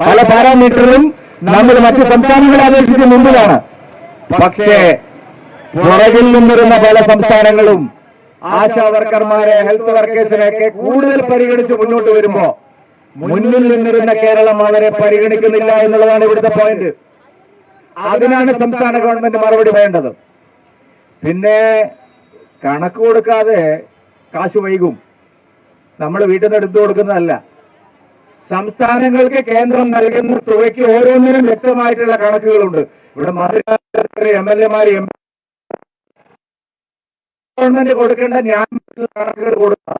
പല പാരാമീറ്ററിലും നമ്മൾ മറ്റു സംസ്ഥാനങ്ങളെ അപേക്ഷിച്ച് മുമ്പിലാണ്. പക്ഷേ പുറകിൽ നിന്നിരുന്ന പല സംസ്ഥാനങ്ങളും ആശാ വർക്കർമാരെ, ഹെൽത്ത് വർക്കേഴ്സിനെയൊക്കെ കൂടുതൽ പരിഗണിച്ച് മുന്നോട്ട് വരുമ്പോ മുന്നിൽ നിന്നിരുന്ന കേരളം അവരെ പരിഗണിക്കുന്നില്ല എന്നുള്ളതാണ് ഇവിടുത്തെ പോയിന്റ്. അതിനാണ് സംസ്ഥാന ഗവൺമെന്റ് മറുപടി വേണ്ടത്. പിന്നെ കണക്ക് കൊടുക്കാതെ കാശ് വൈകും. നമ്മൾ വീട്ടിൽ നിന്ന് എടുത്തു കൊടുക്കുന്നതല്ല. സംസ്ഥാനങ്ങൾക്ക് കേന്ദ്രം നൽകുന്ന തുകയ്ക്ക് ഓരോന്നിനും വ്യക്തമായിട്ടുള്ള കണക്കുകളുണ്ട്. ഇവിടെ മന്ത്രി, MLA-മാര്, ഗവൺമെന്റ് കൊടുക്കേണ്ട ന്യായമായിട്ടുള്ള കണക്കുകൾ കൊടുക്കുക.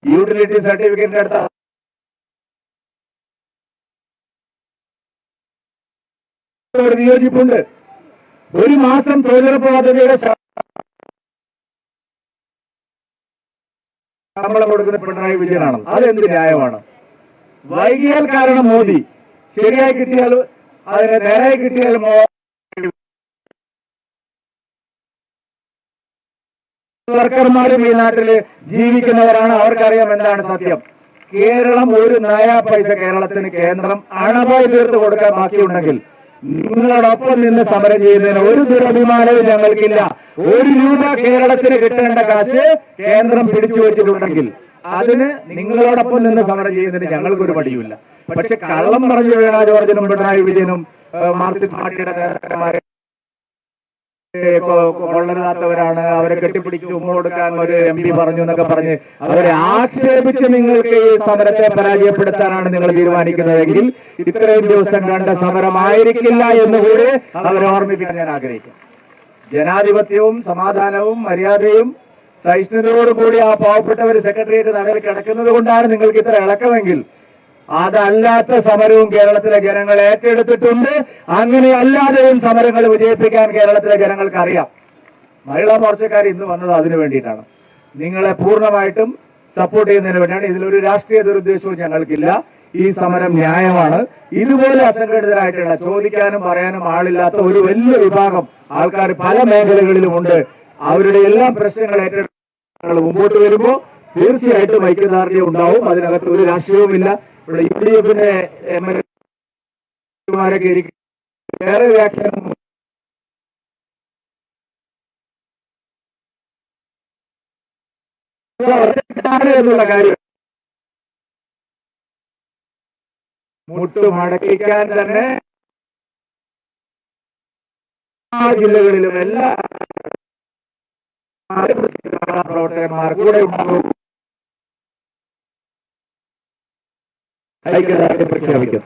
യൂട്ടിലിറ്റി സർട്ടിഫിക്കറ്റ് എടുത്ത വിയോജിപ്പുണ്ട്. ഒരു മാസം തൊഴിലുറപ്പ് പദ്ധതിയുടെ ശമ്പളം കൊടുക്കുന്ന പിണറായി വിജയനാണ്. അതെന്ത് ന്യായമാണ്? വൈകിയാൽ കാരണം മോദി, ശരിയായി കിട്ടിയാൽ അതിന് നേരായി കിട്ടിയാൽ വർക്കർമാരും ഈ നാട്ടില് ജീവിക്കുന്നവരാണ്. അവർക്കറിയാം എന്താണ് സത്യം. കേരളം ഒരു നയാ പൈസ കേരളത്തിന് കേന്ദ്രം അണവായി തീർത്ത് കൊടുക്കാൻ ബാക്കിയുണ്ടെങ്കിൽ നിങ്ങളോടൊപ്പം നിന്ന് സമരം ചെയ്യുന്നതിന് ഒരു ദുരഭിമാനവും ഞങ്ങൾക്കില്ല. 1 രൂപ കേരളത്തിന് കിട്ടേണ്ട കാശ് കേന്ദ്രം പിടിച്ചു വെച്ചിട്ടുണ്ടെങ്കിൽ അതിന് നിങ്ങളോടൊപ്പം നിന്ന് സമരം ചെയ്യുന്നതിന് ഞങ്ങൾക്കൊരു പടിയുമില്ല. പക്ഷെ കള്ളം പറഞ്ഞു വീണ ജോർജിനും പിണറായി വിജയനും മാർക്സിസ്റ്റ് പാർട്ടിയുടെ നേതാക്കന്മാരെ കൊള്ളരുതാത്തവരാണ്, അവരെ കെട്ടിപ്പിടിച്ച് ഉമ്മ കൊടുക്കാൻ ഒരു MP പറഞ്ഞു എന്നൊക്കെ പറഞ്ഞ് അവരെ ആക്ഷേപിച്ച് നിങ്ങൾക്ക് ഈ സമരത്തെ പരാജയപ്പെടുത്താനാണ് നിങ്ങൾ തീരുമാനിക്കുന്നതെങ്കിൽ ഇത്രയും ദിവസം കണ്ട സമരമായിരിക്കില്ല എന്നുകൂടി അവരെ ഓർമ്മിപ്പിക്കാൻ ഞാൻ ആഗ്രഹിക്കുന്നു. ജനാധിപത്യവും സമാധാനവും മര്യാദയും സഹിഷ്ണുതയോടുകൂടി ആ പാവപ്പെട്ടവർ സെക്രട്ടേറിയറ്റ് നടയിൽ കിടക്കുന്നത് കൊണ്ടാണ് നിങ്ങൾക്ക് ഇത്ര ഇളക്കമെങ്കിൽ അതല്ലാത്ത സമരവും കേരളത്തിലെ ജനങ്ങൾ ഏറ്റെടുത്തിട്ടുണ്ട്. അങ്ങനെ അല്ലാതെയും സമരങ്ങൾ വിജയിപ്പിക്കാൻ കേരളത്തിലെ ജനങ്ങൾക്ക് അറിയാം. മഹിളാ മോർച്ചക്കാർ ഇന്ന് വന്നത് അതിനു വേണ്ടിയിട്ടാണ്. നിങ്ങളെ പൂർണ്ണമായിട്ടും സപ്പോർട്ട് ചെയ്യുന്നതിന് വേണ്ടിയാണ്. ഇതിലൊരു രാഷ്ട്രീയ ദുരുദ്ദേശവും ഞങ്ങൾക്കില്ല. ഈ സമരം ന്യായമാണ്. ഇതുപോലെ അസംഘടിതരായിട്ടുള്ള, ചോദിക്കാനും പറയാനും ആളില്ലാത്ത ഒരു വലിയ വിഭാഗം ആൾക്കാർ പല മേഖലകളിലുമുണ്ട്. അവരുടെ എല്ലാ പ്രശ്നങ്ങൾ ഏറ്റെടുത്ത് മുമ്പോട്ട് വരുമ്പോ തീർച്ചയായിട്ടും ഐക്യദാർഢ്യം ഉണ്ടാവും. അതിനകത്ത് ഒരു രാഷ്ട്രീയവുമില്ല. ഇവിടെ UDF-ന്റെ MLA-മാരൊക്കെ വേറെ വ്യാഖ്യാനം എന്നുള്ള കാര്യം മുട്ടുമടക്കിക്കാൻ തന്നെ ജില്ലകളിലും എല്ലാ പ്രവർത്തകന്മാർ കൂടെ ഉണ്ടാകും. ഐക്യദാർഢ്യം പ്രഖ്യാപിക്കും.